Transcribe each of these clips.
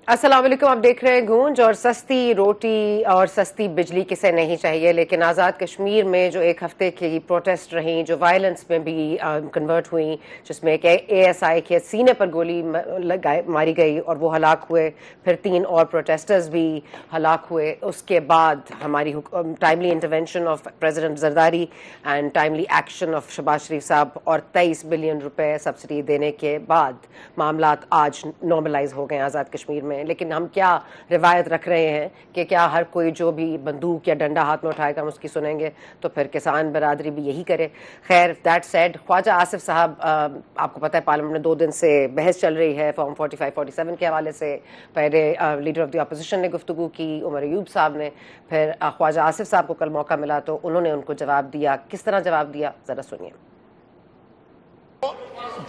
السلام علیکم، آپ دیکھ رہے ہیں گونج. اور سستی روٹی اور سستی بجلی کسے نہیں چاہیے، لیکن آزاد کشمیر میں جو ایک ہفتے کی پروٹیسٹ رہیں جو وائلنس میں بھی کنورٹ ہوئیں، جس میں ایک ASI کے سینے پر گولی ماری گئی اور وہ ہلاک ہوئے، پھر 3 اور پروٹیسٹرز بھی ہلاک ہوئے. اس کے بعد ہماری timely intervention of president Zardari and timely action of Shahbaz Sharif صاحب اور 23 بلین روپے سبسڈی دینے کے بعد معاملات آج نارملائز ہو گئے آزاد کشمیر میں. لیکن ہم کیا روایت رکھ رہے ہیں کہ کیا ہر کوئی جو بھی بندوق یا ڈنڈا ہاتھ میں اٹھائے گا ہم اس کی سنیں گے؟ تو پھر کسان برادری بھی یہی کرے. خیر، دیٹ سیڈ، خواجہ آصف صاحب، آپ کو پتہ ہے پارلیمنٹ میں 2 دن سے بحث چل رہی ہے فارم 45-47 کے حوالے سے. پہلے لیڈر آف دی اپوزیشن نے گفتگو کی، عمر ایوب صاحب نے، پھر خواجہ آصف صاحب کو کل موقع ملا تو انہوں نے ان کو جواب دیا. کس طرح جواب دیا ذرا سنیے.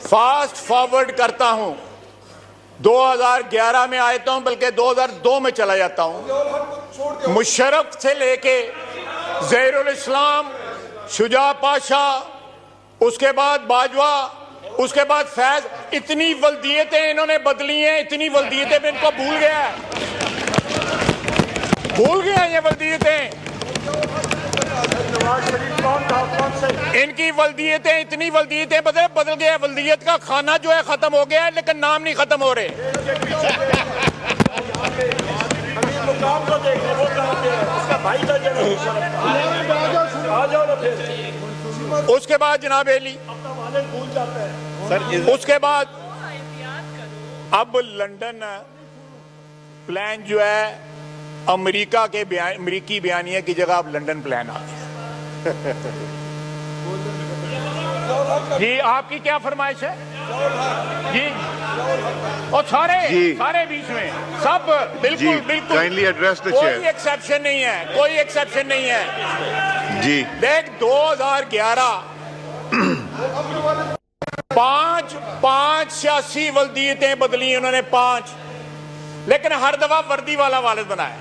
فاسٹ فارورڈ کرتا ہوں، 2011 میں آتا ہوں، بلکہ 2002 میں چلا جاتا ہوں. مشرف سے لے کے ظہیر الاسلام، شجاع پاشا، اس کے بعد باجوہ، اس کے بعد فیض، اتنی ولدیتیں انہوں نے بدلی ہیں، اتنی ولدیتیں میں ان کو بھول گیا یہ ولدیتیں. ان کی ولدیتیں، اتنی ولدیتیں بدل گیا. ولدیت کا کھانا جو ہے ختم ہو گیا ہے، لیکن نام نہیں ختم ہو رہے. اس کے بعد جناب علی، اس کے بعد اب لنڈن پلان جو ہے امریکی بیانیہ کی جگہ اب لنڈن پلان آ گیا. جی آپ کی کیا فرمائش ہے؟ جی اور سارے بیچ میں سب بالکل کوئی ایکسیپشن نہیں ہے، کوئی ایکسیپشن نہیں ہے. جی دیکھ 2011 پانچ سیاسی ولدیتیں بدلی انہوں نے، 5، لیکن ہر دفعہ وردی والا والد بنایا.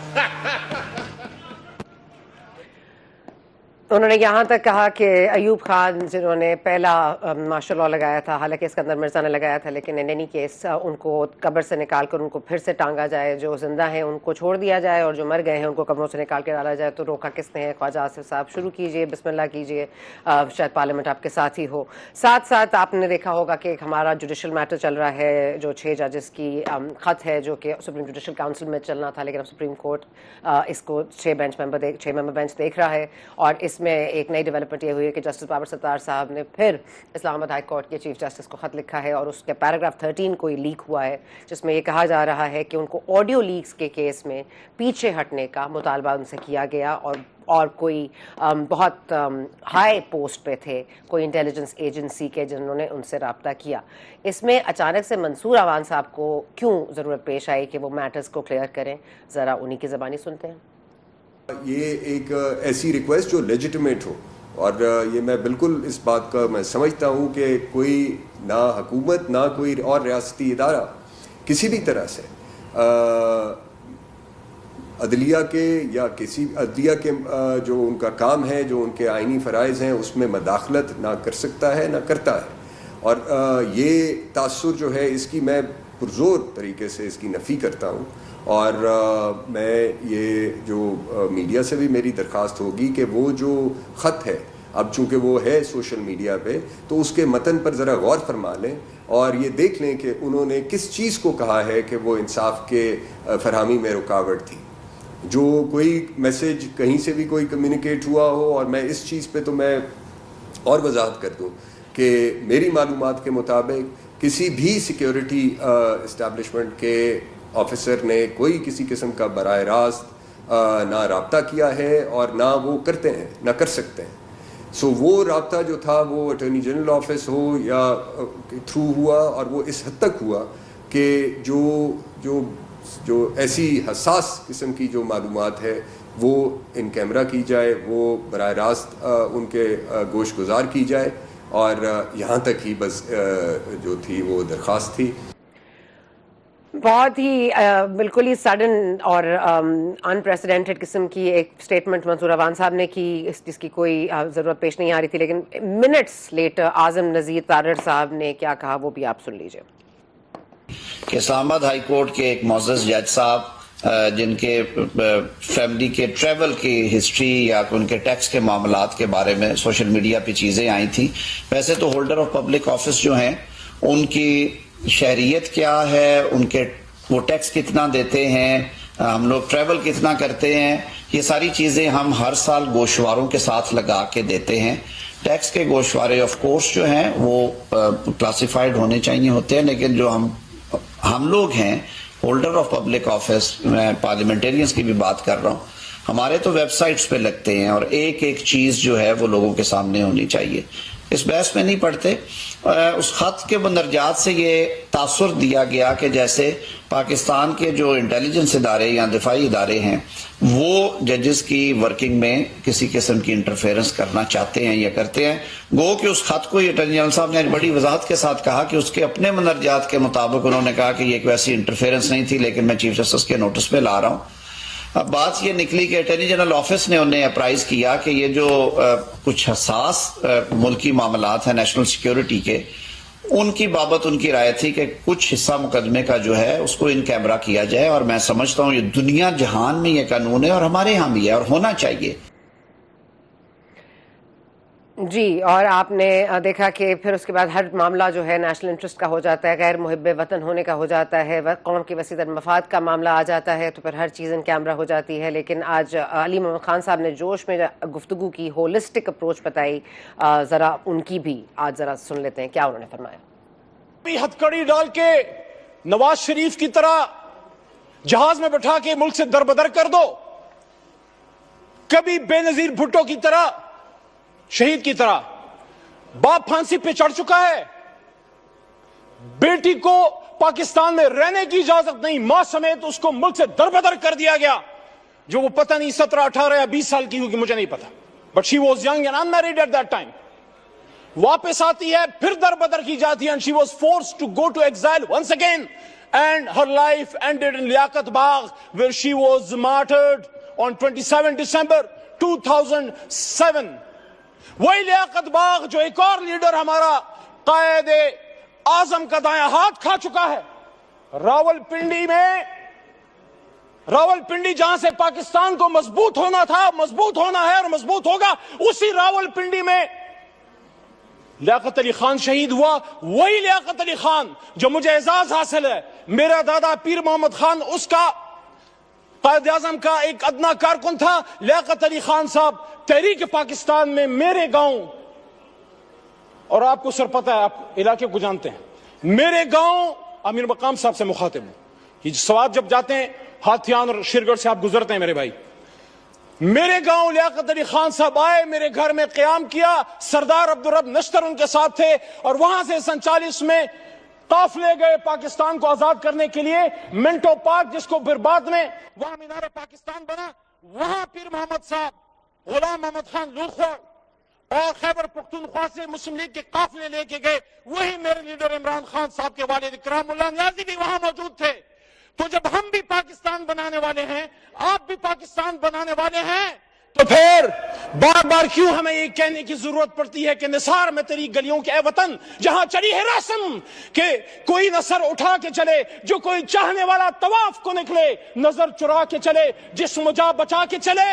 انہوں نے یہاں تک کہا کہ ایوب خان جنہوں نے پہلا مارشل لاء لگایا تھا، حالانکہ اسکندر مرزا نے لگایا تھا، لیکن ان اینی کیس ان کو قبر سے نکال کر ان کو پھر سے ٹانگا جائے. جو زندہ ہیں ان کو چھوڑ دیا جائے اور جو مر گئے ہیں ان کو قبروں سے نکال کے ڈالا جائے. تو روکا کس نے ہے؟ خواجہ آصف صاحب شروع کیجئے، بسم اللہ کیجئے. شاید پارلیمنٹ آپ کے ساتھ ہی ہو. ساتھ ساتھ آپ نے دیکھا ہوگا کہ ایک ہمارا جوڈیشل میٹر چل رہا ہے، جو 6 ججز کی خط ہے جو کہ سپریم جوڈیشل کاؤنسل میں چلنا تھا، لیکن اب سپریم کورٹ اس کو 6 ممبر بینچ دیکھ رہا ہے. اور اس میں ایک نئی ڈیولپمنٹ یہ ہوئی ہے کہ جسٹس بابر ستار صاحب نے پھر اسلام آباد ہائی کورٹ کے چیف جسٹس کو خط لکھا ہے، اور اس کے پیراگراف 13 کوئی لیک ہوا ہے جس میں یہ کہا جا رہا ہے کہ ان کو آڈیو لیکس کے کیس میں پیچھے ہٹنے کا مطالبہ ان سے کیا گیا. اور کوئی بہت ہائی پوسٹ پہ تھے، کوئی انٹیلیجنس ایجنسی کے، جنہوں نے ان سے رابطہ کیا. اس میں اچانک سے منصور عوان صاحب کو کیوں ضرورت پیش آئی کہ وہ میٹرز کو کلیئر کریں؟ ذرا انہی کی زبانی سنتے ہیں. یہ ایک ایسی ریکویسٹ جو لیجیٹمیٹ ہو، اور یہ میں بالکل اس بات کا میں سمجھتا ہوں کہ کوئی نہ حکومت نہ کوئی اور ریاستی ادارہ کسی بھی طرح سے عدلیہ کے یا کسی عدلیہ کے جو ان کا کام ہے، جو ان کے آئینی فرائض ہیں، اس میں مداخلت نہ کر سکتا ہے نہ کرتا ہے. اور یہ تاثر جو ہے اس کی میں پرزور طریقے سے اس کی نفی کرتا ہوں. اور میں یہ جو میڈیا سے بھی میری درخواست ہوگی کہ وہ جو خط ہے، اب چونکہ وہ ہے سوشل میڈیا پہ، تو اس کے متن پر ذرا غور فرما لیں اور یہ دیکھ لیں کہ انہوں نے کس چیز کو کہا ہے کہ وہ انصاف کے فراہمی میں رکاوٹ تھی. جو کوئی میسج کہیں سے بھی کوئی کمیونیکیٹ ہوا ہو، اور میں اس چیز پہ تو میں اور وضاحت کر دوں کہ میری معلومات کے مطابق کسی بھی سیکیورٹی اسٹیبلشمنٹ کے آفیسر نے کوئی کسی قسم کا براہ راست نہ رابطہ کیا ہے اور نہ وہ کرتے ہیں، نہ کر سکتے ہیں. سو وہ رابطہ جو تھا وہ اٹارنی جنرل آفس ہو یا تھرو ہوا، اور وہ اس حد تک ہوا کہ جو ایسی حساس قسم کی جو معلومات ہے وہ ان کیمرہ کی جائے، وہ براہ راست ان کے گوش گزار کی جائے. اور یہاں تک ہی بس جو تھی وہ درخواست تھی. بہت ہی بالکل ہی سڈن اور انپریسیڈنٹڈ قسم کی ایک سٹیٹمنٹ منصور عوان صاحب نے کی، جس کی کوئی ضرورت پیش نہیں آ رہی تھی. لیکن منٹس لیٹر اعظم نذیر تارڑ صاحب نے کیا کہا وہ بھی آپ سن لیجئے. کہ اسلام آباد ہائی کورٹ کے ایک معزز جج صاحب جن کے فیملی کے ٹریول کی ہسٹری یا ان کے ٹیکس کے معاملات کے بارے میں سوشل میڈیا پہ چیزیں آئی تھیں. ویسے تو ہولڈر آف پبلک آفس جو ہیں ان کی شہریت کیا ہے, ان کے وہ ٹیکس کتنا دیتے ہیں, ہم لوگ ٹریول کتنا کرتے ہیں, یہ ساری چیزیں ہم ہر سال گوشواروں کے ساتھ لگا کے دیتے ہیں. ٹیکس کے گوشوارے آف کورس جو ہیں وہ کلاسیفائڈ ہونے چاہیے ہوتے ہیں, لیکن جو ہم لوگ ہیں ہولڈر آف پبلک آفس, میں پارلیمنٹیرینز کی بھی بات کر رہا ہوں, ہمارے تو ویب سائٹس پہ لگتے ہیں اور ایک ایک چیز جو ہے وہ لوگوں کے سامنے ہونی چاہیے. اس بحث میں نہیں پڑھتے. اس خط کے مندرجات سے یہ تاثر دیا گیا کہ جیسے پاکستان کے جو انٹیلیجنس ادارے یا دفاعی ادارے ہیں وہ ججز کی ورکنگ میں کسی قسم کی انٹرفیئرنس کرنا چاہتے ہیں یا کرتے ہیں. گو کہ اس خط کو اٹارنی جنرل صاحب نے بڑی وضاحت کے ساتھ کہا کہ اس کے اپنے مندرجات کے مطابق انہوں نے کہا کہ یہ ایک ویسی انٹرفیئرنس نہیں تھی, لیکن میں چیف جسٹس کے نوٹس پہ لا رہا ہوں. اب بات یہ نکلی کہ اٹارنی جنرل آفس نے انہیں اپرائز کیا کہ یہ جو کچھ حساس ملکی معاملات ہیں نیشنل سیکیورٹی کے, ان کی بابت ان کی رائے تھی کہ کچھ حصہ مقدمے کا جو ہے اس کو ان کیمرہ کیا جائے. اور میں سمجھتا ہوں یہ دنیا جہان میں یہ قانون ہے اور ہمارے ہاں بھی ہے اور ہونا چاہیے. جی, اور آپ نے دیکھا کہ پھر اس کے بعد ہر معاملہ جو ہے نیشنل انٹرسٹ کا ہو جاتا ہے, غیر محب وطن ہونے کا ہو جاتا ہے, قوم کے وسیع تر مفاد کا معاملہ آ جاتا ہے, تو پھر ہر چیز ان کیمرہ ہو جاتی ہے. لیکن آج علی محمد خان صاحب نے جوش میں گفتگو کی, ہولسٹک اپروچ بتائی, ذرا ان کی بھی آج ذرا سن لیتے ہیں کیا انہوں نے فرمایا. ہتھکڑی ڈال کے نواز شریف کی طرح جہاز میں بٹھا کے ملک سے دربدر کر دو, کبھی بے نظیر بھٹو کی طرح شہید کی طرح باپ پھانسی پہ چڑھ چکا ہے, بیٹی کو پاکستان میں رہنے کی اجازت نہیں, ماں سمیت اس کو ملک سے دربدر کر دیا گیا, جو وہ پتہ نہیں 17, 18 یا 20 سال کی ہوگی مجھے نہیں پتا, but she was young and unmarried at that time. واپس آتی ہے, پھر دربدر کی جاتی ہے, and she was forced to go to exile once again, and her life ended in Liaqat Bagh where she was martyred on 27 December 2007. وہی لیاقت باغ جو ایک اور لیڈر ہمارا قائد اعظم کا دایاں ہاتھ کھا چکا ہے. راولپنڈی جہاں سے پاکستان کو مضبوط ہونا تھا, مضبوط ہونا ہے اور مضبوط ہوگا, اسی راولپنڈی میں لیاقت علی خان شہید ہوا. وہی لیاقت علی خان جو مجھے اعزاز حاصل ہے, میرا دادا پیر محمد خان اس کا قائد اعظم کا ایک ادنا کارکن تھا. لیاقت علی خان صاحب تحریک پاکستان میں میرے گاؤں, اور آپ کو سر پتہ ہے, آپ علاقے کو جانتے ہیں, میرے گاؤں امیر مقام صاحب سے مخاطب ہوں. یہ سوات جب جاتے ہیں ہاتھیان اور شیرگڑھ سے آپ گزرتے ہیں میرے بھائی, میرے گاؤں لیاقت علی خان صاحب آئے, میرے گھر میں قیام کیا, سردار عبدالرب نشتر ان کے ساتھ تھے, اور وہاں سے 47 میں قافلے گئے پاکستان کو آزاد کرنے کے لیے. منٹو پارک جس کو پھر بعد میں وہاں مینار پاکستان بنا, وہاں پیر محمد صاحب, غلام محمد خان لوخور اور خیبر پختونخوا سے مسلم لیگ کے قافلے لے کے گئے. وہی میرے لیڈر عمران خان صاحب کے والد اکرام اللہ نیازی بھی وہاں موجود تھے. تو جب ہم بھی پاکستان بنانے والے ہیں, آپ بھی پاکستان بنانے والے ہیں, تو پھر بار بار کیوں ہمیں یہ کہنے کی ضرورت پڑتی ہے کہ نثار میں تیری گلیوں کے اے وطن جہاں چلی ہے رسم کہ کوئی نہ سر اٹھا کے چلے, جو کوئی چاہنے والا طواف کو نکلے, نظر چرا کے چلے, جسم جا بچا کے چلے.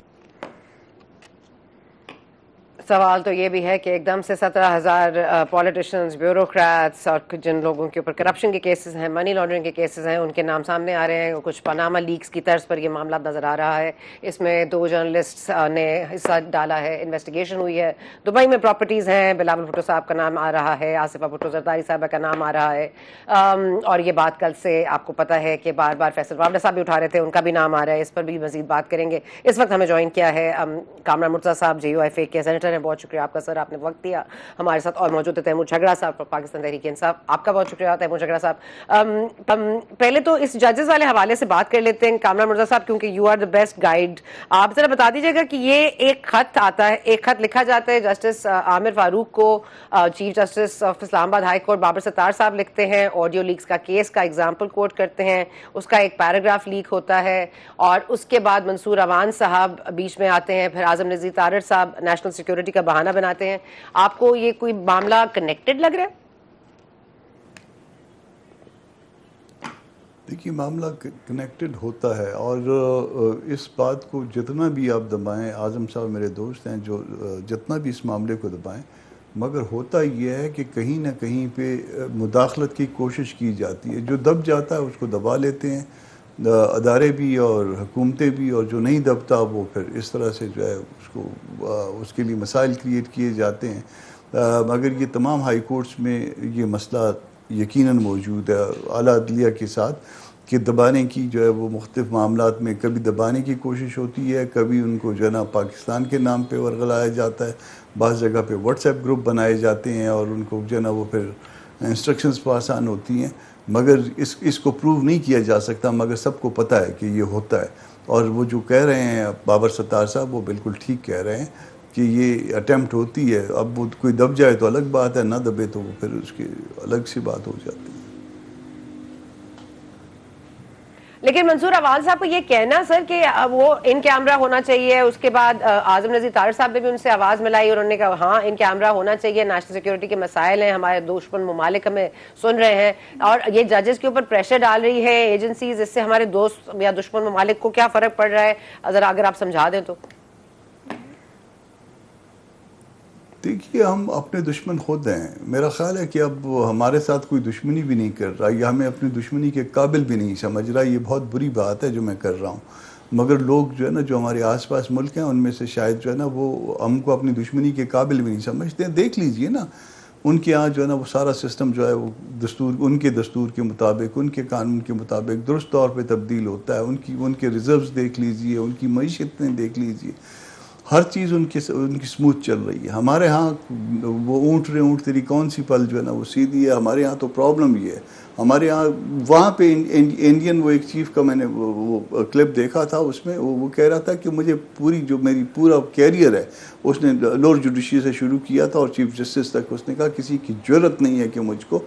سوال تو یہ بھی ہے کہ ایک دم سے 17,000 پولیٹیشنز, بیوروکریٹس اور جن لوگوں کے اوپر کرپشن کے کیسز ہیں, منی لانڈرنگ کے کیسز ہیں, ان کے نام سامنے آ رہے ہیں. کچھ پاناما لیکس کی طرز پر یہ معاملہ نظر آ رہا ہے. اس میں 2 جرنلسٹ نے حصہ ڈالا ہے, انویسٹیگیشن ہوئی ہے. دبئی میں پراپرٹیز ہیں, بلاول بھٹو صاحب کا نام آ رہا ہے, آصفہ بھٹو زرداری صاحبہ کا نام آ رہا ہے, اور یہ بات کل سے آپ کو پتہ ہے کہ بار بار فیصل واوڈہ صاحب بھی اٹھا رہے تھے, ان کا بھی نام آ رہا ہے. اس پر بھی مزید بات کریں گے. اس وقت ہمیں جوائن کیا ہے کامران مرتضیٰ صاحب, JUIFA کے سینیٹر ہیں. بہت شکریہ آپ کا سر, آپ نے وقت دیا ہمارے ساتھ. اور موجود ہے تیمور جھگڑا صاحب, پاکستان تحریک انصاف, آپ کا بہت شکریہ تیمور جھگڑا صاحب. پہلے تو اس ججز والے حوالے سے بات کر لیتے ہیں کامران مرزا صاحب, کیونکہ you are the best guide. آپ ذرا بتا دیجیے گا کہ یہ ایک خط آتا ہے, ایک خط لکھا جاتا ہے جسٹس عامر فاروق کو, چیف جسٹس آف اسلام آباد ہائی کورٹ بابر ستار صاحب لکھتے ہیں, آڈیو لیکس کا کیس کا ایگزامپل کوٹ کرتے ہیں, اس کا ایک پیراگراف لیک ہوتا ہے, اور اس کے بعد منصور اوان صاحب بیچ میں آتے ہیں, پھر اعظم نذیر تارڑ صاحب نیشنل سیکیورٹی کا بہانہ بناتے ہیں. آپ کو یہ کوئی معاملہ کنیکٹڈ لگ رہا ہے؟ دیکھیے معاملہ کنیکٹڈ ہوتا ہے، اور اس بات کو جتنا بھی آپ دبائیں، اعظم صاحب میرے دوست ہیں جو جتنا بھی اس معاملے کو دبائیں، مگر ہوتا یہ ہے کہ کہیں نہ کہیں پہ مداخلت کی کوشش کی جاتی ہے. جو دب جاتا ہے اس کو دبا لیتے ہیں ادارے بھی اور حکومتیں بھی، اور جو نہیں دبتا وہ پھر اس طرح سے جو ہے اس کے لیے مسائل کریٹ کیے جاتے ہیں. مگر یہ تمام ہائی کورٹس میں یہ مسئلہ یقیناً موجود ہے اعلیٰ عدلیہ کے ساتھ، کہ دبانے کی جو ہے وہ مختلف معاملات میں کبھی دبانے کی کوشش ہوتی ہے، کبھی ان کو جو ہے نا پاکستان کے نام پہ ورغلایا جاتا ہے، بعض جگہ پہ واٹس ایپ گروپ بنائے جاتے ہیں اور ان کو جو ہے نا وہ پھر انسٹرکشنز پاسان ہوتی ہیں، مگر اس کو پروو نہیں کیا جا سکتا، مگر سب کو پتہ ہے کہ یہ ہوتا ہے. اور وہ جو کہہ رہے ہیں بابر ستار صاحب وہ بالکل ٹھیک کہہ رہے ہیں کہ یہ اٹیمپٹ ہوتی ہے. اب وہ کوئی دب جائے تو الگ بات ہے، نہ دبے تو وہ پھر اس کی الگ سی بات ہو جاتی ہے. لیکن منصور اول صاحب کو یہ کہنا سر کہ وہ ان کیمرہ ہونا چاہیے، اس کے بعد اعظم نذیر طارق صاحب نے بھی ان سے آواز ملائی اور انہوں نے کہا ہاں ان کیمرہ ہونا چاہیے، نیشنل سیکیورٹی کے مسائل ہیں، ہمارے دشمن ممالک ہمیں سن رہے ہیں، اور یہ ججز کے اوپر پریشر ڈال رہی ہے ایجنسیز، اس سے ہمارے دوست یا دشمن ممالک کو کیا فرق پڑ رہا ہے، ذرا اگر آپ سمجھا دیں تو. دیکھیے ہم اپنے دشمن خود ہیں. میرا خیال ہے کہ اب ہمارے ساتھ کوئی دشمنی بھی نہیں کر رہا یا ہمیں اپنی دشمنی کے قابل بھی نہیں سمجھ رہا. یہ بہت بری بات ہے جو میں کر رہا ہوں، مگر لوگ جو ہے نا جو ہمارے آس پاس ملک ہیں ان میں سے شاید جو ہے نا وہ ہم کو اپنی دشمنی کے قابل بھی نہیں سمجھتے ہیں. دیکھ لیجئے نا ان کے ہاں جو ہے نا وہ سارا سسٹم جو ہے وہ ان کے دستور کے مطابق، ان کے قانون کے مطابق درست طور پہ تبدیل ہوتا ہے. ان کے ریزروز دیکھ لیجئے، ان کی معیشتیں دیکھ لیجئے، ہر چیز ان کی سموتھ چل رہی ہے. ہمارے ہاں وہ اونٹ تیری کون سی پل جو ہے نا وہ سیدھی ہے. ہمارے ہاں تو پرابلم یہ ہے. ہمارے ہاں وہاں پہ انڈین وہ ایک چیف کا میں نے وہ کلپ دیکھا تھا، اس میں وہ کہہ رہا تھا کہ مجھے میری پورا کیریئر ہے اس نے لوور جوڈیشری سے شروع کیا تھا اور چیف جسٹس تک. اس نے کہا کسی کی جرت نہیں ہے کہ مجھ کو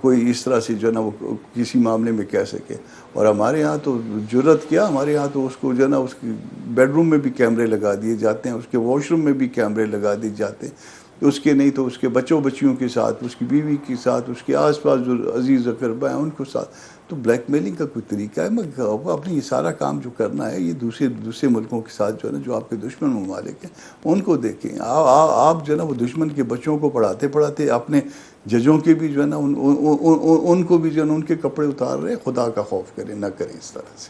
کوئی اس طرح سے جو ہے نا وہ کسی معاملے میں کہہ سکے. اور ہمارے ہاں تو جرت کیا، ہمارے ہاں تو اس کو جو ہے نا اس کی بیڈ روم میں بھی کیمرے لگا دیے جاتے ہیں، اس کے واش روم میں بھی کیمرے لگا دیے جاتے ہیں. اس کے نہیں تو اس کے بچیوں کے ساتھ، اس کی بیوی کے ساتھ، اس کے آس پاس جو عزیز اقربا ہیں ان کو ساتھ. تو بلیک میلنگ کا کوئی طریقہ ہے؟ مگر اپنی یہ سارا کام جو کرنا ہے یہ دوسرے ملکوں کے ساتھ جو ہے نا جو آپ کے دشمن ممالک ہیں ان کو دیکھیں. آپ جو ہے نا وہ دشمن کے بچوں کو پڑھاتے اپنے ججوں کے بھی جو ہے نا ان کو بھی جو ہے نا ان کے کپڑے اتار رہے. خدا کا خوف کریں، نہ کریں اس طرح سے.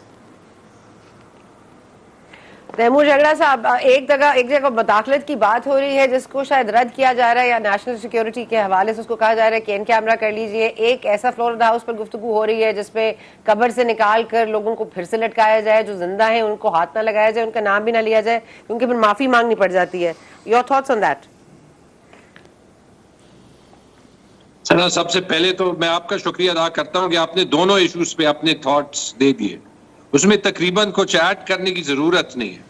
تیمور جھگڑا صاحب، ایک جگہ مداخلت کی بات ہو رہی ہے جس کو شاید رد کیا جا رہا ہے یا نیشنل سیکیورٹی کے حوالے سے اس کو کہا جا رہا ہے کہ ان کیمرہ کر لیجئے. ایک ایسا فلوریڈا ہاؤس پر گفتگو ہو رہی ہے جس پہ قبر سے نکال کر لوگوں کو پھر سے لٹکایا جائے، جو زندہ ہیں ان کو ہاتھ نہ لگایا جائے، ان کا نام بھی نہ لیا جائے کیونکہ پھر معافی مانگنی پڑ جاتی ہے. Your thoughts on that? سنا، سب سے پہلے تو میں آپ کا شکریہ ادا کرتا ہوں کہ آپ نے دونوں ایشوز پہ اپنے تھاٹس دے دیے. اس میں تقریباً کچھ ایڈ کرنے کی ضرورت نہیں ہے.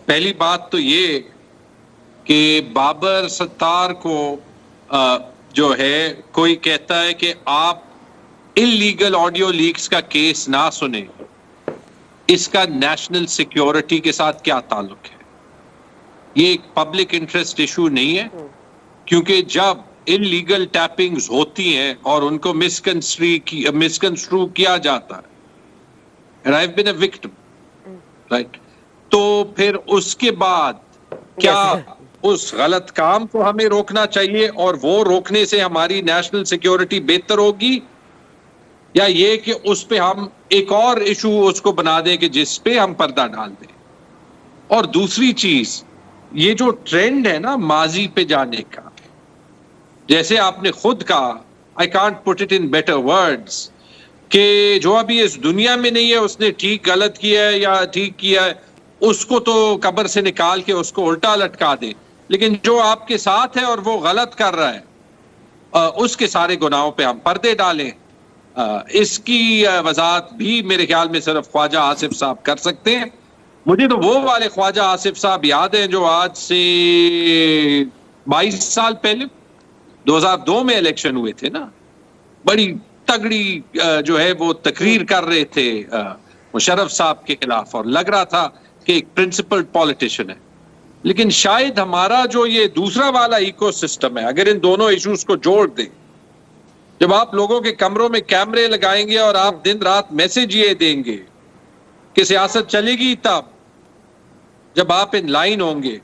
پہلی بات تو یہ کہ بابر ستار کو جو ہے کوئی کہتا ہے کہ آپ انلیگل آڈیو لیکس کا کیس نہ سنیں، اس کا نیشنل سیکیورٹی کے ساتھ کیا تعلق ہے؟ یہ ایک پبلک انٹرسٹ ایشو نہیں ہے، کیونکہ جب انلیگل ٹیپنگز ہوتی ہیں اور ان کو مسکنسٹرو کیا جاتا ہے، and I've been a victim, right? تو پھر اس کے بعد کیا اس غلط کام کو ہمیں روکنا چاہیے اور وہ روکنے سے ہماری نیشنل سیکیورٹی بہتر ہوگی، یا یہ کہ اس پہ ہم ایک اور ایشو اس کو بنا دیں کہ جس پہ ہم پردہ ڈال دیں؟ اور دوسری چیز، یہ جو ٹرینڈ ہے نا ماضی پہ جانے کا، جیسے آپ نے خود کہا، I can't put it in better words، کہ جو ابھی اس دنیا میں نہیں ہے اس نے ٹھیک غلط کیا ہے یا ٹھیک کیا ہے، اس کو تو قبر سے نکال کے اس کو الٹا لٹکا دیں، لیکن جو آپ کے ساتھ ہے اور وہ غلط کر رہا ہے اس کے سارے گناہوں پہ ہم پردے ڈالیں. اس کی وضاحت بھی میرے خیال میں صرف خواجہ آصف صاحب کر سکتے ہیں. مجھے تو وہ والے خواجہ آصف صاحب یاد ہیں جو آج سے 22 سال پہلے 2002 میں الیکشن ہوئے تھے نا، بڑی تگڑی جو ہے وہ تقریر کر رہے تھے مشرف صاحب کے خلاف اور لگ رہا تھا کہ ایک پرنسپلڈ پولیٹیشین ہے. لیکن شاید ہمارا جو یہ دوسرا والا ایکو سسٹم ہے، اگر ان دونوں ایشوز کو جوڑ دیں جب آپ لوگوں کے کمروں میں کیمرے لگائیں گے اور آپ دن رات میسج یہ دیں گے کہ سیاست چلے گی، تب جب آپ ان لائن ہوں گے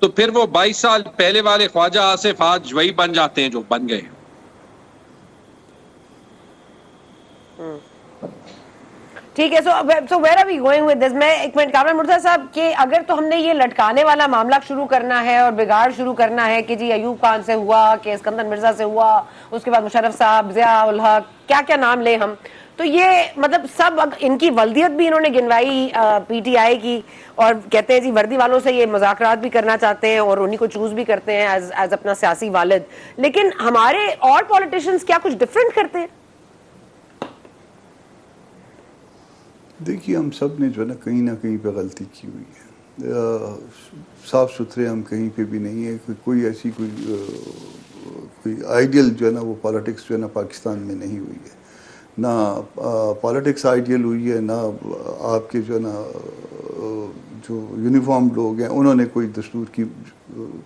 تو پھر وہ 22 سال پہلے والے خواجہ آصف آج وہی بن جاتے ہیں جو بن گئے. ٹھیک ہے. So where are we going with this? میں ایک منٹ، کامران مرتضیٰ صاحب، کہ اگر تو ہم نے یہ لٹکانے والا معاملہ شروع کرنا ہے اور بگاڑ شروع کرنا ہے کہ جی ایوب خان سے ہوا، کہ اسکندر مرزا سے ہوا، اس کے بعد مشرف صاحب، ضیاء الحق، کیا کیا نام لیں ہم، تو یہ مطلب سب ان کی ولدیت بھی انہوں نے گنوائی پی ٹی آئی کی، اور کہتے ہیں جی وردی والوں سے یہ مذاکرات بھی کرنا چاہتے ہیں اور انہی کو چوز بھی کرتے ہیں ایز اپنا سیاسی والد. لیکن ہمارے اور پولیٹیشنز کیا کچھ ڈفرینٹ کرتے ہیں؟ دیکھیے ہم سب نے جو ہے نا کہیں پہ غلطی کی ہوئی ہے. صاف ستھرے ہم کہیں پہ بھی نہیں ہے. کوئی ایسی کوئی آئیڈیل جو ہے نا وہ پالیٹکس جو ہے نا پاکستان میں نہیں ہوئی ہے. نہ پالیٹکس آئیڈیل ہوئی ہے، نہ آپ کے جو ہے نا جو یونیفارم لوگ ہیں انہوں نے کوئی دستور کی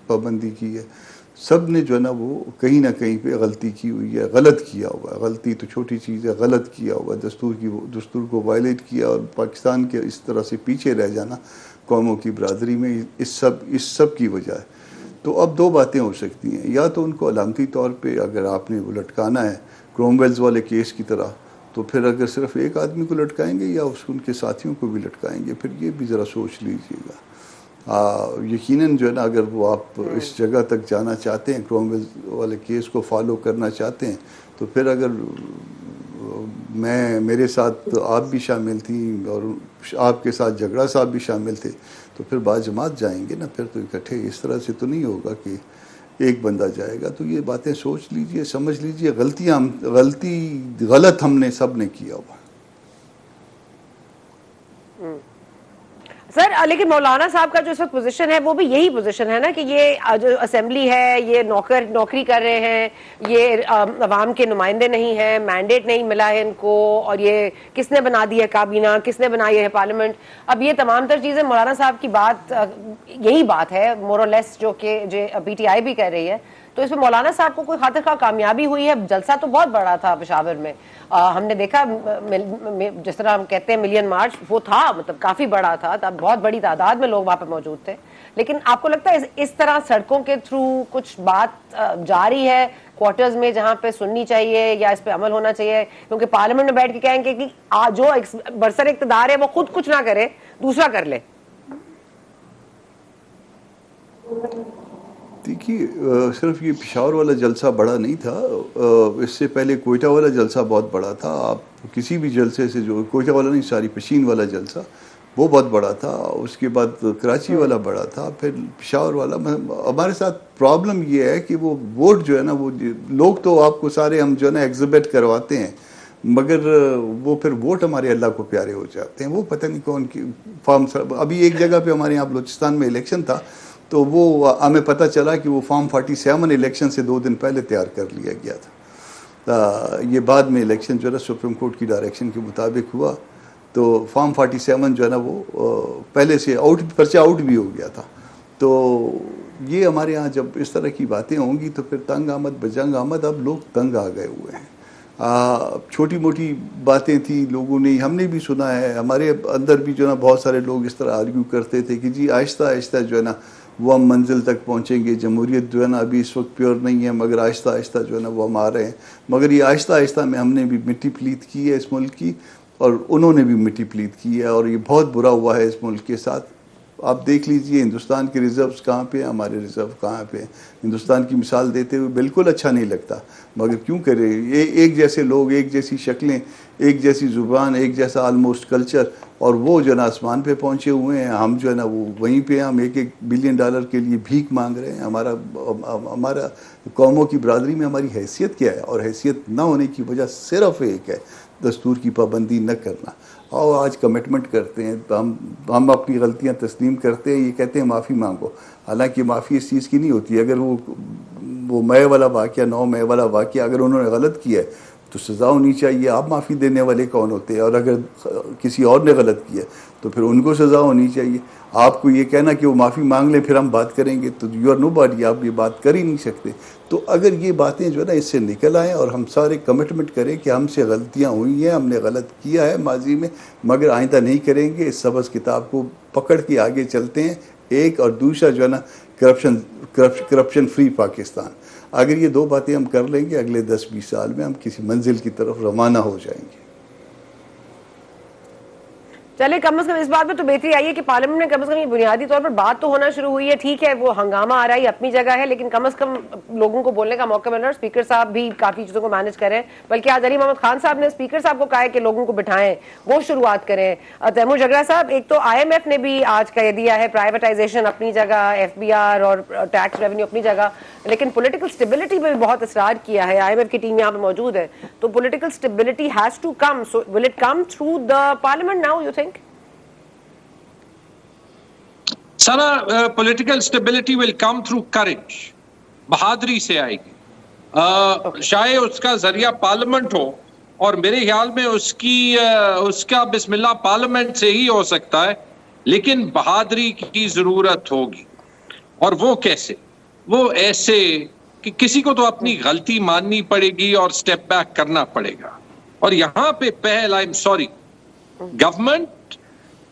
پابندی کی ہے. سب نے جو ہے نا وہ کہیں نہ کہیں پہ غلطی کی ہوئی ہے، غلط کیا ہوا ہے. غلطی تو چھوٹی چیز ہے، غلط کیا ہوا ہے، دستور کو وائلیٹ کیا، اور پاکستان کے اس طرح سے پیچھے رہ جانا قوموں کی برادری میں اس سب کی وجہ ہے. تو اب دو باتیں ہو سکتی ہیں، یا تو ان کو علامتی طور پہ اگر آپ نے وہ لٹکانا ہے کروم ویلز والے کیس کی طرح، تو پھر اگر صرف ایک آدمی کو لٹکائیں گے یا ان کے ساتھیوں کو بھی لٹکائیں گے، پھر یہ بھی ذرا سوچ لیجئے گا. یقیناً جو ہے نا اگر وہ آپ اس جگہ تک جانا چاہتے ہیں، کروم ویلز والے کیس کو فالو کرنا چاہتے ہیں، تو پھر اگر میرے ساتھ آپ بھی شامل تھیں اور آپ کے ساتھ جھگڑا صاحب بھی شامل تھے، تو پھر باجماعت جائیں گے نا. پھر تو اکٹھے اس طرح سے تو نہیں ہوگا کہ ایک بندہ جائے گا. تو یہ باتیں سوچ لیجئے، سمجھ لیجئے. غلط ہم نے سب نے کیا ہوا. سر لیکن مولانا صاحب کا جو اس وقت پوزیشن ہے وہ بھی یہی پوزیشن ہے نا کہ یہ جو اسمبلی ہے یہ نوکری کر رہے ہیں، یہ عوام کے نمائندے نہیں ہیں، مینڈیٹ نہیں ملا ہے ان کو، اور یہ کس نے بنا دی ہے کابینہ، کس نے بنائی ہے پارلیمنٹ. اب یہ تمام تر چیزیں مولانا صاحب کی بات یہی بات ہے مور اور لیس جو کہ پی ٹی آئی بھی کر رہی ہے. تو اس میں مولانا صاحب کو کوئی خاطر خواہ کامیابی ہوئی ہے؟ جلسہ تو بہت بڑا تھا پشاور میں، ہم نے دیکھا جس طرح ہم کہتے ہیں ملین مارچ، وہ تھا مطلب کافی بڑا تھا، تب بہت بڑی تعداد میں لوگ وہاں پہ موجود تھے. لیکن آپ کو لگتا ہے اس طرح سڑکوں کے تھرو کچھ بات جاری ہے کوارٹرز میں جہاں پہ سننی چاہیے یا اس پہ عمل ہونا چاہیے؟ کیونکہ پارلیمنٹ میں بیٹھ کے کہیں گے کہ جو برسر اقتدار ہے وہ خود کچھ نہ کرے، دوسرا کر لے. دیکھیے صرف یہ پشاور والا جلسہ بڑا نہیں تھا، اس سے پہلے کوئٹہ والا جلسہ بہت بڑا تھا. آپ کسی بھی جلسے سے، جو کوئٹہ والا نہیں ساری پشین والا جلسہ وہ بہت بڑا تھا، اس کے بعد کراچی والا بڑا تھا، پھر پشاور والا. ہمارے ساتھ پرابلم یہ ہے کہ وہ ووٹ جو ہے نا، وہ لوگ تو آپ کو سارے ہم جو ہے نا ایگزیبٹ کرواتے ہیں، مگر وہ پھر ووٹ ہمارے اللہ کو پیارے ہو جاتے ہیں. وہ پتہ نہیں کون کی فارم. ابھی ایک جگہ پہ ہمارے یہاں بلوچستان میں الیکشن تھا، تو وہ ہمیں پتہ چلا کہ وہ فارم 47 الیکشن سے 2 دن پہلے تیار کر لیا گیا تھا. یہ بعد میں الیکشن جو ہے نا سپریم کورٹ کی ڈائریکشن کے مطابق ہوا، تو فارم 47 جو ہے نا وہ پہلے سے پرچہ آؤٹ بھی ہو گیا تھا. تو یہ ہمارے ہاں جب اس طرح کی باتیں ہوں گی تو پھر تنگ آمد بجنگ آمد. اب لوگ تنگ آ گئے ہوئے ہیں. چھوٹی موٹی باتیں تھیں، لوگوں نے، ہم نے بھی سنا ہے، ہمارے اندر بھی جو ہے نا بہت سارے لوگ اس طرح آرگیو کرتے تھے کہ جی آہستہ آہستہ جو ہے نا وہ ہم منزل تک پہنچیں گے. جمہوریت جو ہے نا ابھی اس وقت پیور نہیں ہے، مگر آہستہ آہستہ جو ہے نا وہ ہم آ رہے ہیں. مگر یہ آہستہ آہستہ میں ہم نے بھی مٹی پلیت کی ہے اس ملک کی، اور انہوں نے بھی مٹی پلیت کی ہے، اور یہ بہت برا ہوا ہے اس ملک کے ساتھ. آپ دیکھ لیجئے ہندوستان کے ریزروز کہاں پہ ہیں، ہمارے ریزرو کہاں پہ ہیں. ہندوستان کی مثال دیتے ہوئے بالکل اچھا نہیں لگتا، مگر کیوں کرے. ایک جیسے لوگ، ایک جیسی شکلیں، ایک جیسی زبان، ایک جیسا آلموسٹ کلچر، اور وہ جو ہے نا آسمان پہ پہنچے ہوئے ہیں. ہم جو ہے نا وہ وہیں پہ، ہم $1 بلین کے لیے بھیک مانگ رہے ہیں. ہمارا قوموں کی برادری میں ہماری حیثیت کیا ہے؟ اور حیثیت نہ ہونے کی وجہ صرف ایک ہے، دستور کی پابندی نہ کرنا. اور آج کمٹمنٹ کرتے ہیں، ہم اپنی غلطیاں تسلیم کرتے ہیں، یہ کہتے ہیں معافی مانگو. حالانکہ معافی اس چیز کی نہیں ہوتی. اگر وہ مئے والا واقعہ، 9 مئی والا واقعہ اگر انہوں نے غلط کیا ہے تو سزا ہونی چاہیے. آپ معافی دینے والے کون ہوتے ہیں؟ اور اگر کسی اور نے غلط کیا تو پھر ان کو سزا ہونی چاہیے. آپ کو یہ کہنا کہ وہ معافی مانگ لیں پھر ہم بات کریں گے، تو یو آر نو باڈی، آپ یہ بات کر ہی نہیں سکتے. تو اگر یہ باتیں جو ہے نا اس سے نکل آئیں اور ہم سارے کمٹمنٹ کریں کہ ہم سے غلطیاں ہوئی ہیں، ہم نے غلط کیا ہے ماضی میں، مگر آئندہ نہیں کریں گے، اس سبز کتاب کو پکڑ کے آگے چلتے ہیں. ایک اور دوسرا جو ہے نا کرپشن فری پاکستان. اگر یہ دو باتیں ہم کر لیں گے اگلے 10-20 سال میں ہم کسی منزل کی طرف روانہ ہو جائیں گے. چلے کم از کم اس بات میں تو بہتری آئی ہے کہ پارلیمنٹ میں کم از کم یہ بنیادی طور پر بات تو ہونا شروع ہوئی ہے. ٹھیک ہے وہ ہنگامہ آ رہا ہے اپنی جگہ ہے، لیکن کم از کم لوگوں کو بولنے کا موقع مل رہا ہے. اسپیکر صاحب بھی کافی چیزوں کو مینج کر رہے ہیں، بلکہ آج علی محمد خان صاحب نے اسپیکر صاحب کو کہا ہے کہ لوگوں کو بٹھائیں، وہ شروعات کریں. تیمور جھگڑا صاحب، ایک تو آئی ایم ایف نے بھی آج کا یہ دیا ہے پرائیویٹائزیشن اپنی جگہ، ایف بی آر اور ٹیکس ریونیو اپنی جگہ، لیکن پولیٹیکل اسٹیبلٹی پہ بھی بہت اصرار کیا ہے. آئی ایم ایف کی ٹیم یہاں پہ موجود ہے، تو political stability has to come. So will it come through the parliament now you think? سارا political stability will come through courage, بہادری سے آئے گی. شاید اس کا ذریعہ پارلیمنٹ ہو، اور میرے خیال میں اس کا بسم اللہ پارلیمنٹ سے ہی ہو سکتا ہے، لیکن بہادری کی ضرورت ہوگی. اور وہ کیسے؟ وہ ایسے کہ کسی کو تو اپنی غلطی ماننی پڑے گی اور سٹیپ بیک کرنا پڑے گا. اور یہاں پہ پہل، آئی ایم سوری، گورنمنٹ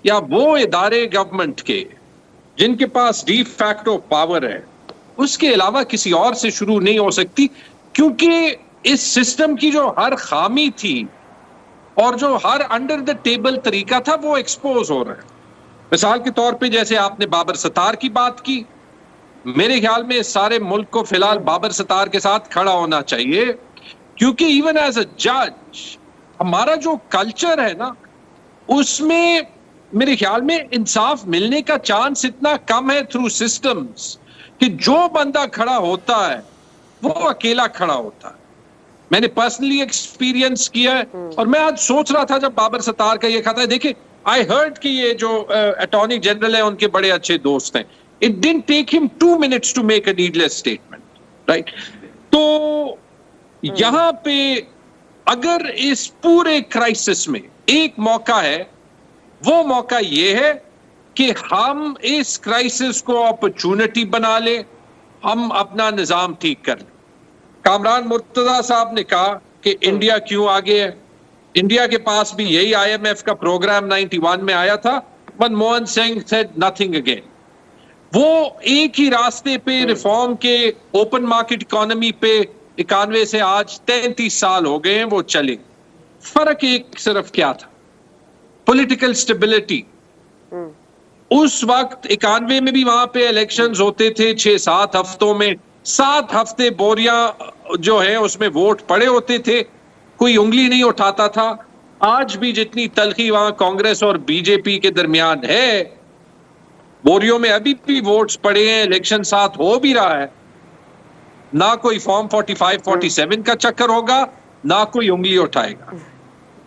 یا وہ ادارے گورنمنٹ کے جن کے پاس ڈی فیکٹو پاور ہے، اس کے علاوہ کسی اور سے شروع نہیں ہو سکتی، کیونکہ اس سسٹم کی جو ہر خامی تھی اور جو ہر انڈر دا ٹیبل طریقہ تھا وہ ایکسپوز ہو رہا ہے. مثال کے طور پہ جیسے آپ نے بابر ستار کی بات کی، میرے خیال میں سارے ملک کو فی الحال بابر ستار کے ساتھ کھڑا ہونا چاہیے، کیونکہ ایون ایز اے جج ہمارا جو کلچر ہے نا، اس میں میرے خیال میں انصاف ملنے کا چانس اتنا کم ہے تھرو سسٹمز کہ جو بندہ کھڑا ہوتا ہے وہ اکیلا کھڑا ہوتا ہے. میں نے پرسنلی ایکسپیرینس کیا ہے، اور میں آج سوچ رہا تھا جب بابر ستار کا یہ کھاتا ہے، دیکھیں آئی ہرڈ کہ یہ جو اٹارنی جنرل ہے ان کے بڑے اچھے دوست ہیں. It didn't take him 2 minutes to make a needless statement, right? تو یہاں پہ اگر اس پورے کرائسس میں ایک موقع ہے، وہ موقع یہ ہے کہ ہم اس کرائسس کو اپرچونٹی بنا لیں، ہم اپنا نظام ٹھیک کر لیں. کامران مرتضیٰ صاحب نے کہا کہ انڈیا کیوں آگے ہے. انڈیا کے پاس بھی یہی آئی ایم ایف کا پروگرام 91 میں آیا تھا. Manmohan Singh said nothing again. وہ ایک ہی راستے پہ ریفارم کے، اوپن مارکیٹ اکانومی پہ 91 سے آج 33 سال ہو گئے ہیں وہ چلے. فرق ایک صرف کیا تھا؟ Political stability. اس وقت 91 میں بھی وہاں پہ الیکشنز ہوتے تھے 6-7 ہفتوں میں، 7 ہفتے بوریاں جو ہے اس میں ووٹ پڑے ہوتے تھے، کوئی انگلی نہیں اٹھاتا تھا. آج بھی جتنی تلخی وہاں کانگریس اور بی جے پی کے درمیان ہے، بوریوں میں ابھی بھی ووٹس پڑے ہیں، الیکشن ساتھ ہو بھی رہا ہے. نہ کوئی فارم 45-47 کا چکر ہوگا، نہ کوئی انگلی اٹھائے گا.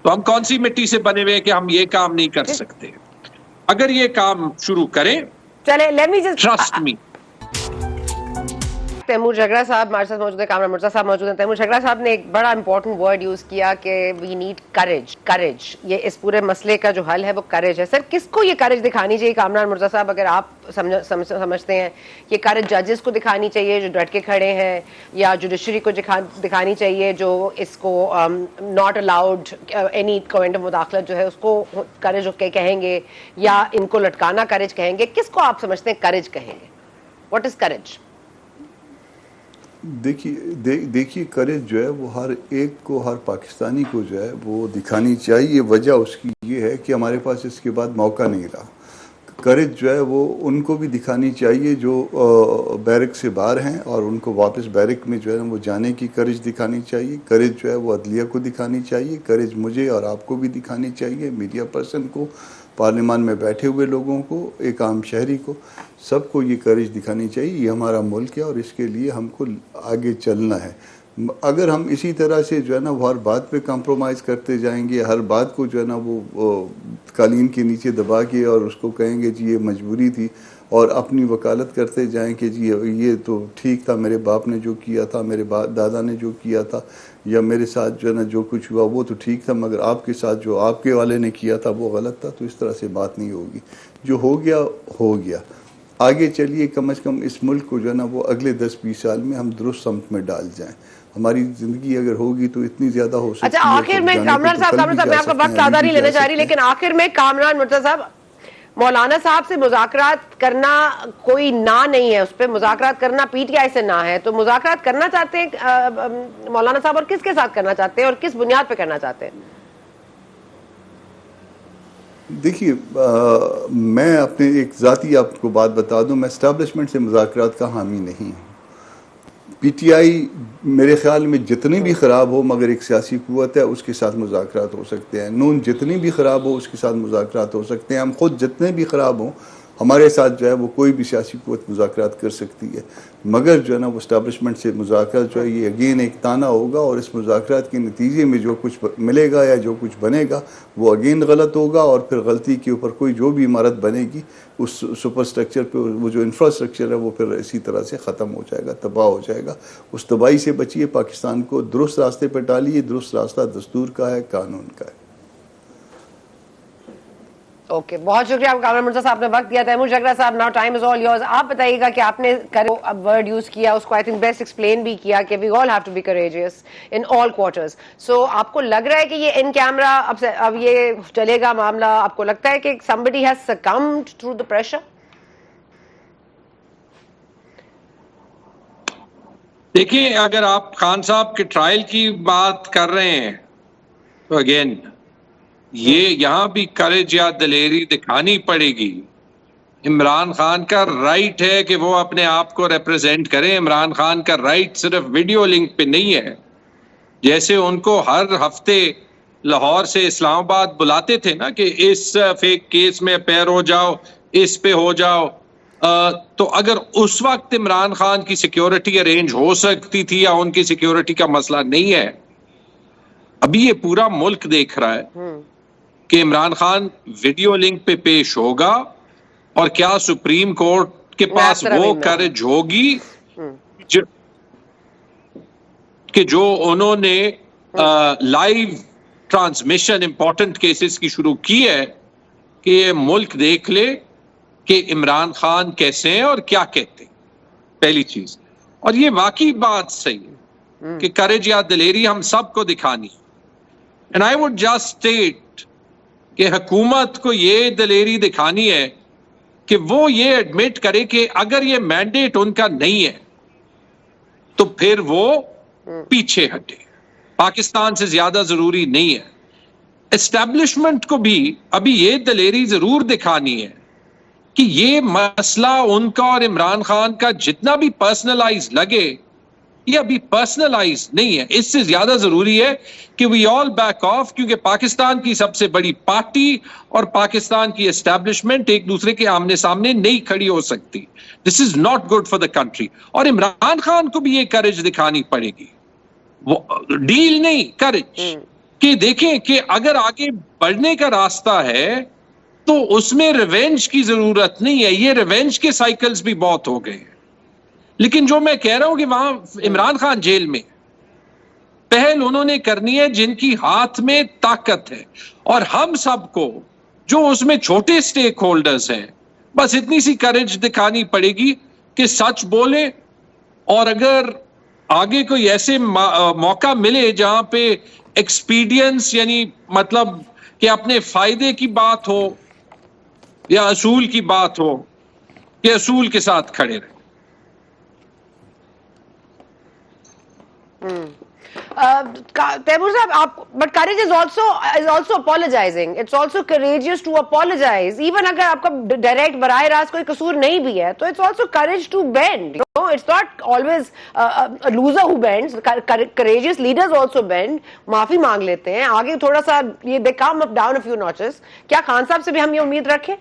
تو ہم کون سی مٹی سے بنے ہوئے کہ ہم یہ کام نہیں کر سکتے؟ اگر یہ کام شروع کریں، چلے let me just trust me. Taimur Jhagra sahab ہمارے ساتھ موجود ہیں، کامران مرزا صاحب موجود ہیں. تیمور جھگڑا صاحب نے ایک بڑا امپورٹنٹ ورڈ یوز کیا کہ وی نیڈ کریج. یہ اس پورے مسئلے کا جو حل ہے وہ کریج ہے. سر کس کو یہ کریج دکھانی چاہیے کامران مرزا صاحب؟ اگر آپ سمجھتے ہیں یہ کریج ججز کو دکھانی چاہیے جو ڈٹ کے کھڑے ہیں، یا جوڈیشری کو دکھانی چاہیے جو اس کو not allowed any kind of مداخلت جو ہے اس کو کریج کہیں گے، یا ان کو لٹکانا کریج کہیں گے؟ کس کو آپ سمجھتے ہیں کریج کہیں گے؟ What is courage? دیکھیے کریج جو ہے وہ ہر ایک کو، ہر پاکستانی کو جو ہے وہ دکھانی چاہیے. وجہ اس کی یہ ہے کہ ہمارے پاس اس کے بعد موقع نہیں رہا. کریج جو ہے وہ ان کو بھی دکھانی چاہیے جو بیرک سے باہر ہیں، اور ان کو واپس بیرک میں جو ہے وہ جانے کی کریج دکھانی چاہیے. کریج جو ہے وہ عدلیہ کو دکھانی چاہیے. کریج مجھے اور آپ کو بھی دکھانی چاہیے، میڈیا پرسن کو، پارلیمان میں بیٹھے ہوئے لوگوں کو، ایک عام شہری کو، سب کو یہ کریج دکھانی چاہیے. یہ ہمارا ملک ہے اور اس کے لیے ہم کو آگے چلنا ہے. اگر ہم اسی طرح سے جو ہے نا وہ ہر بات پہ کمپرومائز کرتے جائیں گے، ہر بات کو جو ہے نا وہ قالین کے نیچے دبا کے اور اس کو کہیں گے جی یہ مجبوری تھی، اور اپنی وکالت کرتے جائیں کہ جی یہ تو ٹھیک تھا، میرے باپ نے جو کیا تھا، میرے دادا نے جو کیا تھا، یا میرے ساتھ جو ہے نا جو کچھ ہوا وہ تو ٹھیک تھا، مگر آپ کے ساتھ جو آپ کے والے نے کیا تھا وہ غلط تھا، تو اس طرح سے بات نہیں ہوگی. جو ہو گیا ہو گیا. آگے چلیے، کم از کم اس ملک کو جو ہے نا وہ اگلے 10-20 سال میں ہم درست سمت میں ڈال جائیں. ہماری زندگی اگر ہوگی تو اتنی زیادہ ہو سکتی ہے. اچھا آخر میں کامران صاحب میں آپ کا وقت زیادہ نہیں لینا چاہ رہی، لیکن آخر میں کامران مرتضی صاحب، مولانا صاحب سے مذاکرات کرنا کوئی نہ نہیں ہے، اس پہ مذاکرات کرنا پی ٹی آئی سے نہ ہے، تو مذاکرات کرنا چاہتے ہیں مولانا صاحب، اور کس کے ساتھ کرنا چاہتے ہیں اور کس بنیاد پہ کرنا چاہتے ہیں؟ دیکھیے، میں اپنے ایک ذاتی آپ کو بات بتا دوں، میں اسٹیبلشمنٹ سے مذاکرات کا حامی نہیں ہوں. پی ٹی آئی میرے خیال میں جتنی بھی خراب ہو مگر ایک سیاسی قوت ہے، اس کے ساتھ مذاکرات ہو سکتے ہیں. نون جتنی بھی خراب ہو اس کے ساتھ مذاکرات ہو سکتے ہیں. ہم خود جتنے بھی خراب ہوں ہمارے ساتھ جو ہے وہ کوئی بھی سیاسی قوت مذاکرات کر سکتی ہے، مگر جو ہے نا وہ اسٹیبلشمنٹ سے مذاکرات جو ہے یہ اگین ایک تانا ہوگا، اور اس مذاکرات کے نتیجے میں جو کچھ ملے گا یا جو کچھ بنے گا وہ اگین غلط ہوگا، اور پھر غلطی کے اوپر کوئی جو بھی عمارت بنے گی اس سپر سٹرکچر پہ وہ جو انفراسٹرکچر ہے وہ پھر اسی طرح سے ختم ہو جائے گا، تباہ ہو جائے گا. اس تباہی سے بچیے، پاکستان کو درست راستے پہ ڈالیے. درست راستہ دستور کا ہے، قانون کا ہے. اوکے، بہت شکریہ کامران مرتضی صاحب نے وقت دیا. تیمور جگرا صاحب، now time is all yours. آپ بتائیے گا کہ آپ نے ورڈ یوز کیا، اس کو آئی تھنک بیسٹ ایکسپلین بھی کیا کہ we all have to be courageous in all quarters. So آپ کو لگ رہا ہے کہ یہ ان کیمرا اب یہ چلے گا معاملہ؟ آپ کو لگتا ہے کہ somebody has succumbed to the pressure؟ دیکھیں، اگر آپ خان صاحب کے ٹرائل کی بات کر رہے ہیں تو اگین یہ یہاں بھی کریج یا دلیری دکھانی پڑے گی. عمران خان کا رائٹ ہے کہ وہ اپنے آپ کو ریپرزینٹ کریں. عمران خان کا رائٹ صرف ویڈیو لنک پہ نہیں ہے. جیسے ان کو ہر ہفتے لاہور سے اسلام آباد بلاتے تھے نا کہ اس فیک کیس میں پیر ہو جاؤ، اس پہ ہو جاؤ، تو اگر اس وقت عمران خان کی سیکیورٹی ارینج ہو سکتی تھی یا ان کی سیکیورٹی کا مسئلہ نہیں ہے، ابھی یہ پورا ملک دیکھ رہا ہے کہ عمران خان ویڈیو لنک پہ پیش ہوگا، اور کیا سپریم کورٹ کے پاس وہ کریج ہوگی کہ جو انہوں نے لائیو ٹرانسمیشن امپورٹنٹ کیسز کی شروع کی ہے، کہ یہ ملک دیکھ لے کہ عمران خان کیسے ہیں اور کیا کہتے ہیں. پہلی چیز. اور یہ واقعی بات صحیح ہے کہ کریج یا دلیری ہم سب کو دکھانی. And I would just state کہ حکومت کو یہ دلیری دکھانی ہے کہ وہ یہ ایڈمٹ کرے کہ اگر یہ مینڈیٹ ان کا نہیں ہے تو پھر وہ پیچھے ہٹے. پاکستان سے زیادہ ضروری نہیں ہے. اسٹیبلشمنٹ کو بھی ابھی یہ دلیری ضرور دکھانی ہے کہ یہ مسئلہ ان کا اور عمران خان کا جتنا بھی پرسنلائز لگے، یہ ابھی پرسنلائز نہیں ہے. اس سے زیادہ ضروری ہے کہ وی آل بیک آف، کیونکہ پاکستان کی سب سے بڑی پارٹی اور پاکستان کی اسٹیبلشمنٹ ایک دوسرے کے آمنے سامنے نہیں کھڑی ہو سکتی. This is not good for the country. اور عمران خان کو بھی یہ کریج دکھانی پڑے گی، وہ ڈیل نہیں، کریج، کہ دیکھیں کہ اگر آگے بڑھنے کا راستہ ہے تو اس میں ریونج کی ضرورت نہیں ہے. یہ ریونج کے سائیکلز بھی بہت ہو گئے ہیں. لیکن جو میں کہہ رہا ہوں کہ وہاں عمران خان جیل میں پہل انہوں نے کرنی ہے جن کی ہاتھ میں طاقت ہے، اور ہم سب کو جو اس میں چھوٹے سٹیک ہولڈرز ہیں بس اتنی سی کریج دکھانی پڑے گی کہ سچ بولیں. اور اگر آگے کوئی ایسے موقع ملے جہاں پہ ایکسپیڈینس، یعنی مطلب کہ اپنے فائدے کی بات ہو یا اصول کی بات ہو، کہ اصول کے ساتھ کھڑے رہیں. تیمور صاحب، آپ but courage is also apologizing. It's also courageous to apologize. Even اگر آپ کا ڈائریکٹ براہ راست کوئی قصور نہیں بھی ہے تو it's also courage to bend. You know, it's not always a loser who bends. Courageous leaders also bend. معافی مانگ لیتے ہیں آگے تھوڑا سا، یہ they come up down a few notches. کیا خان صاحب سے بھی ہم یہ امید رکھیں؟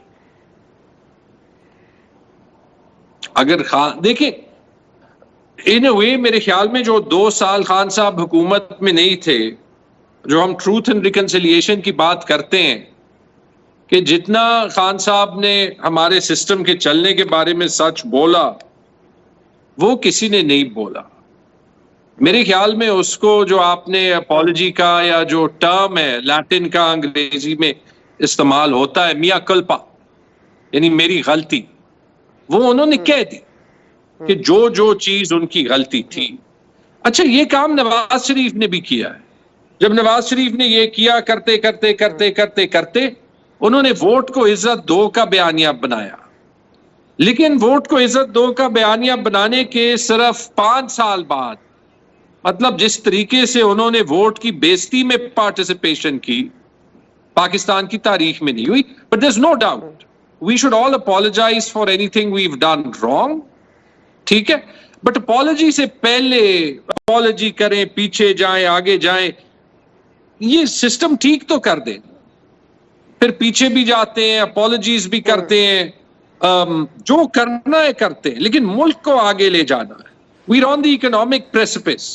اگر خان دیکھیں ان اے وے، میرے خیال میں جو 2 سال خان صاحب حکومت میں نہیں تھے، جو ہم ٹروتھ اینڈ ریکنسیلیشن کی بات کرتے ہیں کہ جتنا خان صاحب نے ہمارے سسٹم کے چلنے کے بارے میں سچ بولا وہ کسی نے نہیں بولا. میرے خیال میں اس کو جو آپ نے اپالوجی کا یا جو ٹرم ہے لیٹن کا انگریزی میں استعمال ہوتا ہے میاں کلپا یعنی میری غلطی, وہ انہوں نے کہہ دی کہ جو چیز ان کی غلطی تھی. اچھا یہ کام نواز شریف نے بھی کیا ہے. جب نواز شریف نے یہ کیا کرتے کرتے کرتے کرتے کرتے انہوں نے ووٹ کو عزت دو کا بیانیہ بنایا, لیکن ووٹ کو عزت دو کا بیانیہ بنانے کے صرف 5 سال بعد, مطلب جس طریقے سے انہوں نے ووٹ کی بیزتی میں پارٹیسپیشن کی پاکستان کی تاریخ میں نہیں ہوئی. But there's no doubt we should all apologize for anything we've done wrong. ٹھیک ہے, بٹ اپالوجی سے پہلے اپالوجی کریں, پیچھے جائیں, آگے جائیں, یہ سسٹم ٹھیک تو کر دیں, پھر پیچھے بھی جاتے ہیں, اپالوجیز بھی کرتے ہیں, جو کرنا ہے کرتے ہیں, لیکن ملک کو آگے لے جانا ہے. we're on the economic precipice,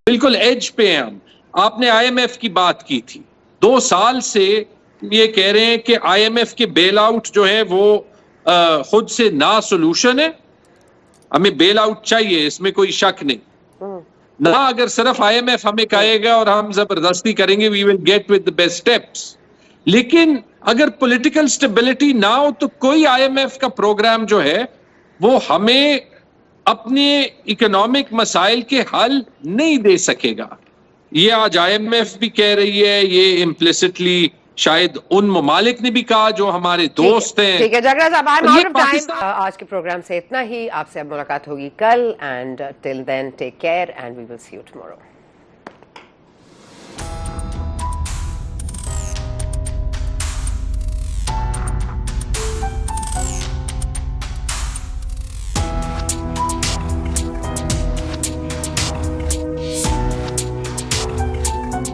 بالکل ایج پہ ہیں ہم. آپ نے آئی ایم ایف کی بات کی تھی, 2 سال سے یہ کہہ رہے ہیں کہ آئی ایم ایف کے بیل آؤٹ جو ہے وہ خود سے نہ سولوشن ہے, ہمیں بیل آؤٹ چاہیے, اس میں کوئی شک نہیں. نہ اگر صرف آئی ایم ایف ہمیں کہے گا اور ہم زبردستی کریں گے we will get with the best steps. لیکن اگر پولیٹیکل سٹیبلٹی نہ ہو تو کوئی آئی ایم ایف کا پروگرام جو ہے وہ ہمیں اپنے اکنامک مسائل کے حل نہیں دے سکے گا. یہ آج آئی ایم ایف بھی کہہ رہی ہے, یہ امپلیسٹلی شاید ان ممالک نے بھی کہا جو ہمارے دوست ہیں. ٹھیک ہے جاگرا صاحب, آج کے پروگرام سے اتنا ہی. آپ سے اب ملاقات ہوگی کل, and till then take care and we will see you tomorrow.